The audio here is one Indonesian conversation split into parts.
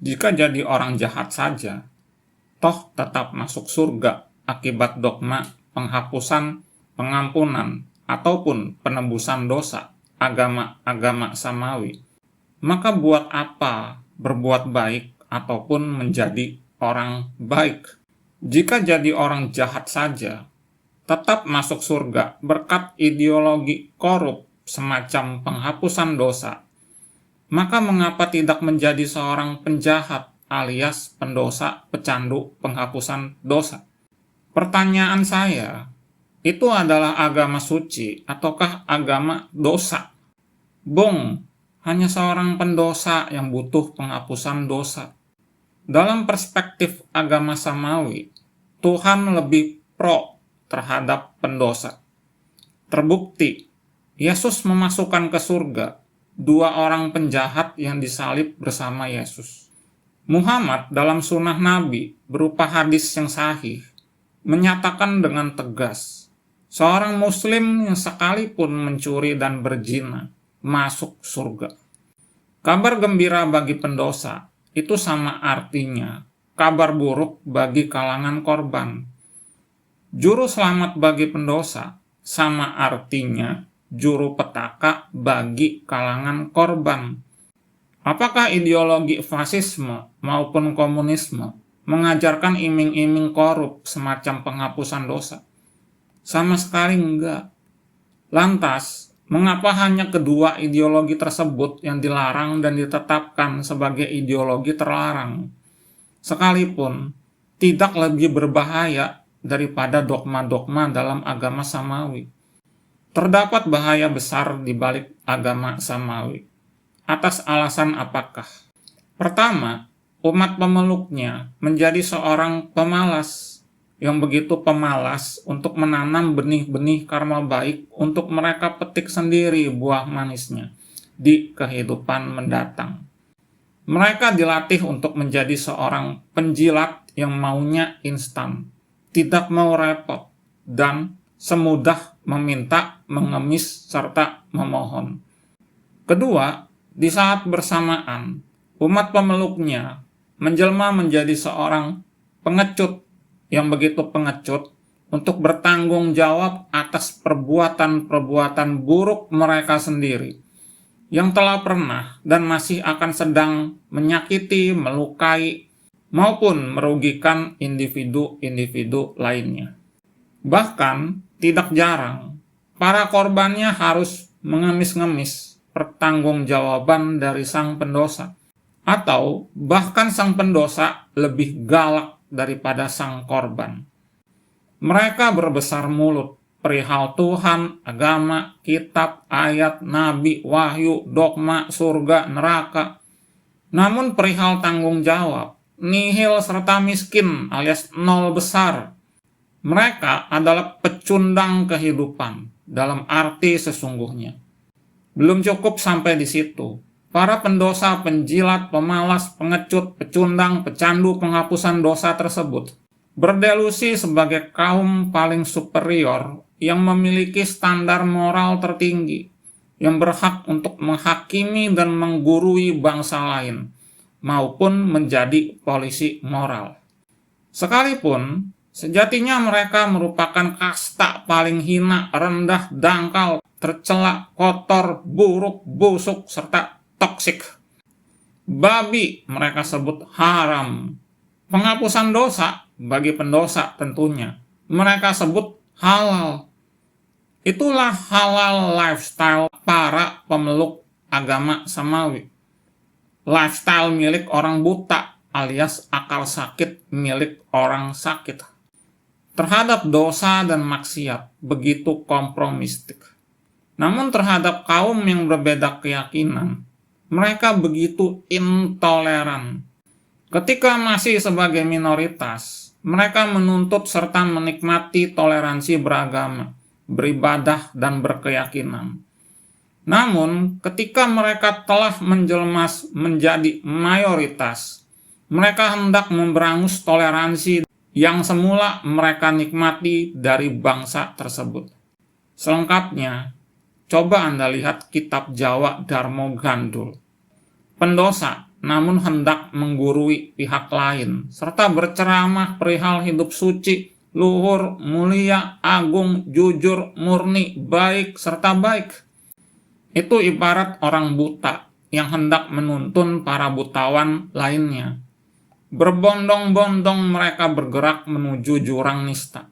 Jika jadi orang jahat saja, toh tetap masuk surga akibat dogma penghapusan, pengampunan, ataupun penebusan dosa agama-agama samawi. Maka buat apa berbuat baik ataupun menjadi orang baik? Jika jadi orang jahat saja, tetap masuk surga berkat ideologi korup semacam penghapusan dosa, maka mengapa tidak menjadi seorang penjahat alias pendosa, pecandu penghapusan dosa? Pertanyaan saya, itu adalah agama suci ataukah agama dosa? Bung, hanya seorang pendosa yang butuh penghapusan dosa. Dalam perspektif agama samawi, Tuhan lebih pro terhadap pendosa. Terbukti, Yesus memasukkan ke surga 2 orang penjahat yang disalib bersama Yesus. Muhammad dalam sunnah Nabi berupa hadis yang sahih menyatakan dengan tegas, seorang muslim yang sekalipun mencuri dan berzina masuk surga. Kabar gembira bagi pendosa itu sama artinya kabar buruk bagi kalangan korban. Juru selamat bagi pendosa sama artinya juru petaka bagi kalangan korban. Apakah ideologi fasisme maupun komunisme mengajarkan iming-iming korup semacam penghapusan dosa? Sama sekali enggak. Lantas, mengapa hanya kedua ideologi tersebut yang dilarang dan ditetapkan sebagai ideologi terlarang? Sekalipun tidak lebih berbahaya daripada dogma-dogma dalam agama samawi. Terdapat bahaya besar di balik agama samawi. Atas alasan apakah? Pertama, umat pemeluknya menjadi seorang pemalas, yang begitu pemalas untuk menanam benih-benih karma baik untuk mereka petik sendiri buah manisnya di kehidupan mendatang. Mereka dilatih untuk menjadi seorang penjilat yang maunya instan, tidak mau repot, dan semudah meminta, mengemis, serta memohon. Kedua, di saat bersamaan, umat pemeluknya menjelma menjadi seorang pengecut yang begitu pengecut untuk bertanggung jawab atas perbuatan-perbuatan buruk mereka sendiri yang telah pernah dan masih akan sedang menyakiti, melukai, maupun merugikan individu-individu lainnya. Bahkan, tidak jarang, para korbannya harus mengemis-ngemis pertanggungjawaban dari sang pendosa, atau bahkan sang pendosa lebih galak daripada sang korban. Mereka berbesar mulut perihal Tuhan, agama, kitab, ayat, nabi, wahyu, dogma, surga, neraka. Namun perihal tanggung jawab, nihil serta miskin alias nol besar. Mereka adalah pecundang kehidupan dalam arti sesungguhnya. Belum cukup sampai di situ. Para pendosa, penjilat, pemalas, pengecut, pecundang, pecandu penghapusan dosa tersebut berdelusi sebagai kaum paling superior yang memiliki standar moral tertinggi, yang berhak untuk menghakimi dan menggurui bangsa lain, maupun menjadi polisi moral. Sekalipun sejatinya mereka merupakan kasta paling hina, rendah, dangkal, tercela, kotor, buruk, busuk, serta toksik. Babi mereka sebut haram. Penghapusan dosa bagi pendosa tentunya mereka sebut halal. Itulah halal lifestyle para pemeluk agama samawi. Lifestyle milik orang buta alias akal sakit milik orang sakit. Terhadap dosa dan maksiat begitu kompromistik. Namun terhadap kaum yang berbeda keyakinan, mereka begitu intoleran. Ketika masih sebagai minoritas, mereka menuntut serta menikmati toleransi beragama, beribadah, dan berkeyakinan. Namun, ketika mereka telah menjelma menjadi mayoritas, mereka hendak memberangus toleransi yang semula mereka nikmati dari bangsa tersebut. Selengkapnya, coba Anda lihat kitab Jawa Darmo Gandul. Pendosa namun hendak menggurui pihak lain, serta berceramah perihal hidup suci, luhur, mulia, agung, jujur, murni, baik, serta baik. Itu ibarat orang buta yang hendak menuntun para butawan lainnya. Berbondong-bondong mereka bergerak menuju jurang nista.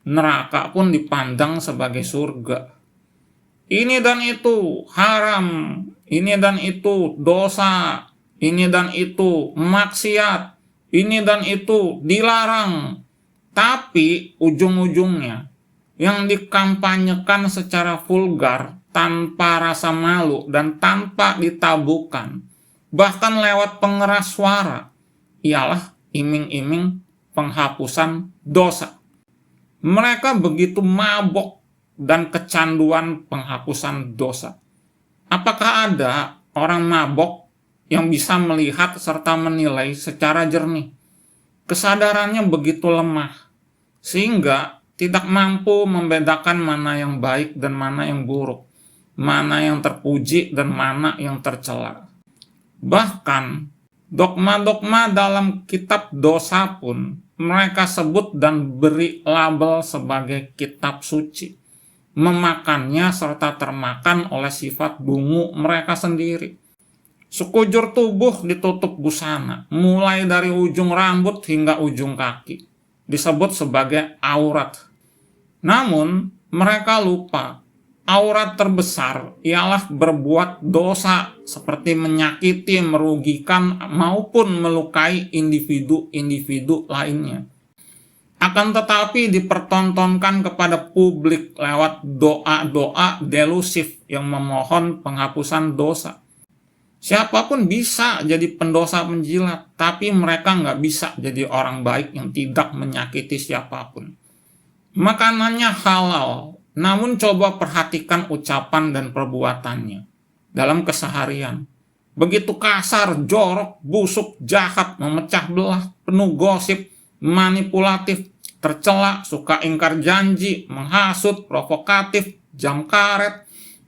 Neraka pun dipandang sebagai surga. Ini dan itu haram, ini dan itu dosa, ini dan itu maksiat, ini dan itu dilarang. Tapi ujung-ujungnya yang dikampanyekan secara vulgar, tanpa rasa malu dan tanpa ditabukan, bahkan lewat pengeras suara, ialah iming-iming penghapusan dosa. Mereka begitu mabok dan kecanduan penghapusan dosa. Apakah ada orang mabok yang bisa melihat serta menilai secara jernih? Kesadarannya begitu lemah, sehingga tidak mampu membedakan mana yang baik dan mana yang buruk, mana yang terpuji dan mana yang tercela. Bahkan, dogma-dogma dalam kitab dosa pun mereka sebut dan beri label sebagai kitab suci, memakannya serta termakan oleh sifat dungu mereka sendiri. Sekujur tubuh ditutup busana, mulai dari ujung rambut hingga ujung kaki, disebut sebagai aurat. Namun, mereka lupa, aurat terbesar ialah berbuat dosa seperti menyakiti, merugikan, maupun melukai individu-individu lainnya. Akan tetapi dipertontonkan kepada publik lewat doa-doa delusif yang memohon penghapusan dosa. Siapapun bisa jadi pendosa menjilat, tapi mereka nggak bisa jadi orang baik yang tidak menyakiti siapapun. Makanannya halal, namun coba perhatikan ucapan dan perbuatannya dalam keseharian. Begitu kasar, jorok, busuk, jahat, memecah belah, penuh gosip, manipulatif, tercela, suka ingkar janji, menghasut, provokatif, jam karet,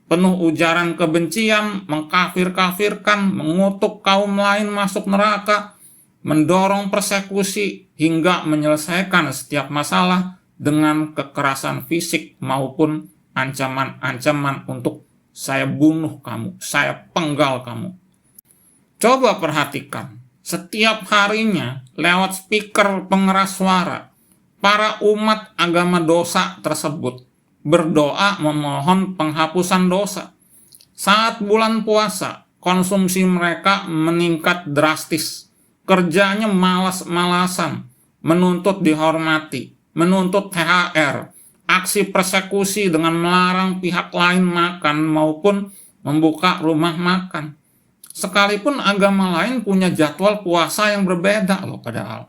penuh ujaran kebencian, mengkafir-kafirkan, mengutuk kaum lain masuk neraka, mendorong persekusi, hingga menyelesaikan setiap masalah dengan kekerasan fisik maupun ancaman-ancaman untuk saya bunuh kamu, saya penggal kamu. Coba perhatikan, setiap harinya lewat speaker pengeras suara, para umat agama dosa tersebut berdoa memohon penghapusan dosa. Saat bulan puasa, konsumsi mereka meningkat drastis. Kerjanya malas-malasan, menuntut dihormati, menuntut THR, aksi persekusi dengan melarang pihak lain makan maupun membuka rumah makan. Sekalipun agama lain punya jadwal puasa yang berbeda loh padahal.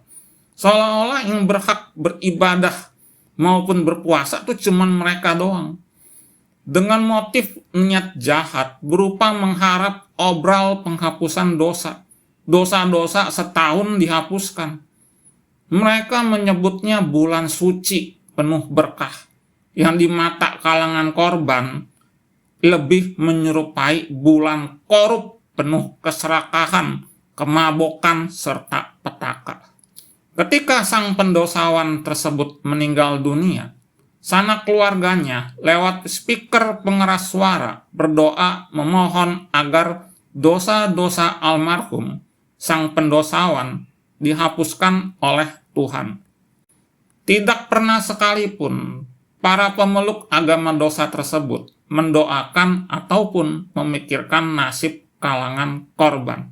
Seolah-olah yang berhak beribadah maupun berpuasa itu cuma mereka doang. Dengan motif niat jahat berupa mengharap obral penghapusan dosa. Dosa-dosa setahun dihapuskan. Mereka menyebutnya bulan suci penuh berkah, yang di mata kalangan korban lebih menyerupai bulan korup penuh keserakahan, kemabokan, serta petaka. Ketika sang pendosawan tersebut meninggal dunia, sanak keluarganya lewat speaker pengeras suara berdoa memohon agar dosa-dosa almarhum sang pendosawan dihapuskan oleh Tuhan. Tidak pernah sekalipun para pemeluk agama dosa tersebut mendoakan ataupun memikirkan nasib kalangan korban.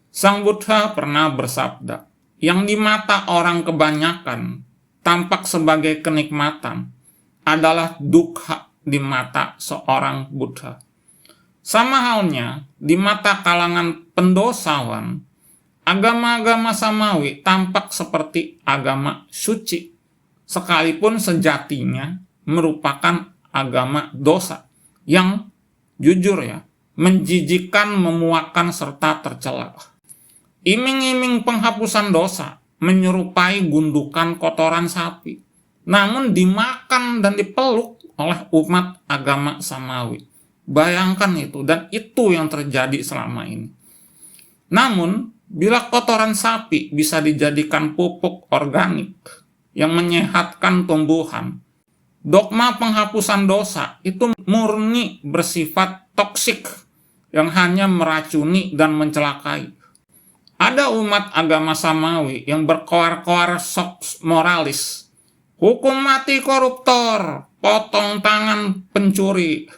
Sang Buddha pernah bersabda, yang di mata orang kebanyakan tampak sebagai kenikmatan adalah dukkha di mata seorang Buddha. Sama halnya di mata kalangan pendosawan, agama-agama samawi tampak seperti agama suci, sekalipun sejatinya merupakan agama dosa yang jujur menjijikkan, memuakkan, serta tercela. Iming-iming penghapusan dosa menyerupai gundukan kotoran sapi, namun dimakan dan dipeluk oleh umat agama samawi. Bayangkan itu, dan itu yang terjadi selama ini. Namun, bila kotoran sapi bisa dijadikan pupuk organik yang menyehatkan tumbuhan, dogma penghapusan dosa itu murni bersifat toksik yang hanya meracuni dan mencelakai. Ada umat agama Samawi yang berkoar-koar sok moralis. Hukum mati koruptor, potong tangan pencuri.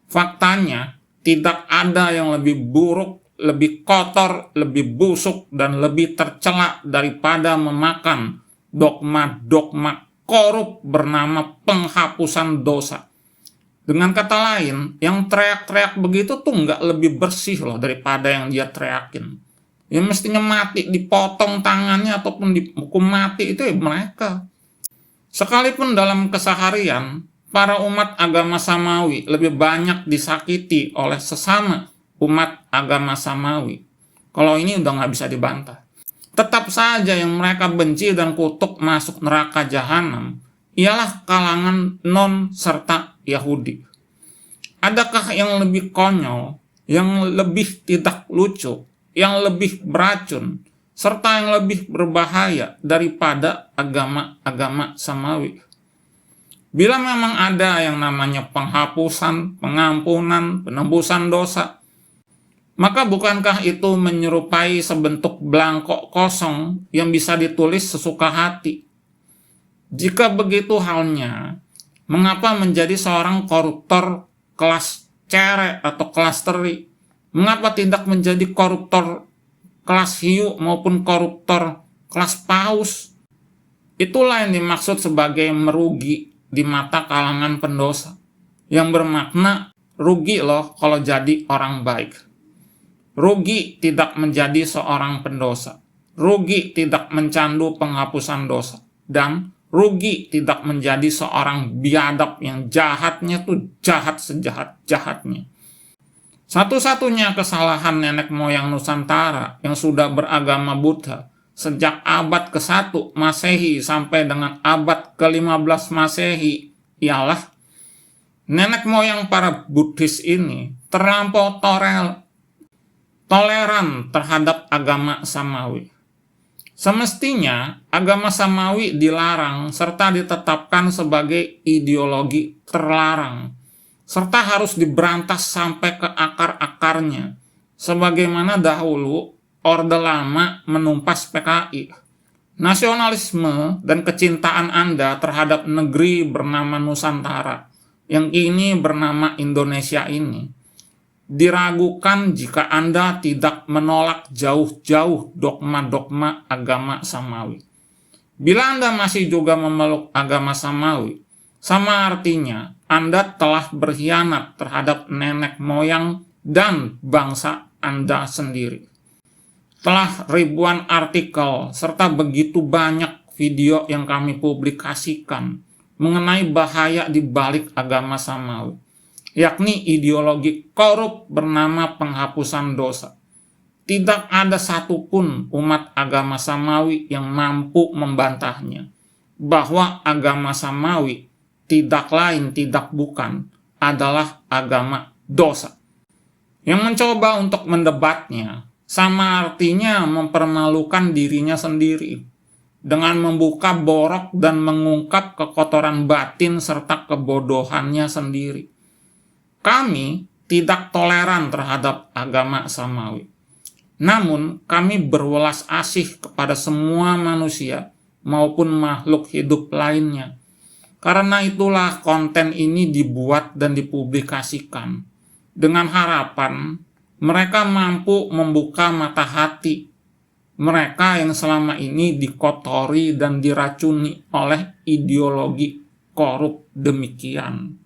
Faktanya, tidak ada yang lebih buruk, lebih kotor, lebih busuk, dan lebih tercela daripada memakan dogma-dogma korup bernama penghapusan dosa. Dengan kata lain, yang teriak-teriak begitu tuh nggak lebih bersih loh daripada yang dia teriakin. Ya mestinya mati, dipotong tangannya ataupun dihukum mati itu ya mereka. Sekalipun dalam keseharian, para umat agama Samawi lebih banyak disakiti oleh sesama umat agama Samawi. Kalau ini udah nggak bisa dibantah. Tetap saja yang mereka benci dan kutuk masuk neraka jahanam ialah kalangan non serta Yahudi. Adakah yang lebih konyol, yang lebih tidak lucu, yang lebih beracun, serta yang lebih berbahaya daripada agama-agama Samawi? Bila memang ada yang namanya penghapusan, pengampunan, penebusan dosa, maka bukankah itu menyerupai sebentuk belangko kosong yang bisa ditulis sesuka hati? Jika begitu halnya, mengapa menjadi seorang koruptor kelas cere atau kelas teri? Mengapa tidak menjadi koruptor kelas hiu maupun koruptor kelas paus? Itulah yang dimaksud sebagai merugi di mata kalangan pendosa. Yang bermakna rugi loh kalau jadi orang baik. Rugi tidak menjadi seorang pendosa. Rugi tidak mencandu penghapusan dosa. Dan rugi tidak menjadi seorang biadab yang jahatnya tuh jahat sejahat-jahatnya. Satu-satunya kesalahan nenek moyang Nusantara yang sudah beragama Buddha sejak abad ke-1 Masehi sampai dengan abad ke-15 Masehi ialah nenek moyang para Buddhis ini terlampau toleran terhadap agama Samawi. Semestinya agama Samawi dilarang serta ditetapkan sebagai ideologi terlarang, serta harus diberantas sampai ke akar-akarnya, sebagaimana dahulu Orde Lama menumpas PKI. Nasionalisme dan kecintaan Anda terhadap negeri bernama Nusantara, yang kini bernama Indonesia ini, diragukan jika Anda tidak menolak jauh-jauh dogma-dogma agama Samawi. Bila Anda masih juga memeluk agama Samawi, sama artinya Anda telah berkhianat terhadap nenek moyang dan bangsa Anda sendiri. Telah ribuan artikel serta begitu banyak video yang kami publikasikan mengenai bahaya di balik agama Samawi, yakni ideologi korup bernama penghapusan dosa. Tidak ada satupun umat agama Samawi yang mampu membantahnya, bahwa agama Samawi tidak lain tidak bukan adalah agama dosa. Yang mencoba untuk mendebatnya sama artinya mempermalukan dirinya sendiri dengan membuka borok dan mengungkap kekotoran batin serta kebodohannya sendiri. Kami tidak toleran terhadap agama Samawi. Namun, kami berwelas asih kepada semua manusia maupun makhluk hidup lainnya. Karena itulah konten ini dibuat dan dipublikasikan dengan harapan mereka mampu membuka mata hati mereka yang selama ini dikotori dan diracuni oleh ideologi korup demikian.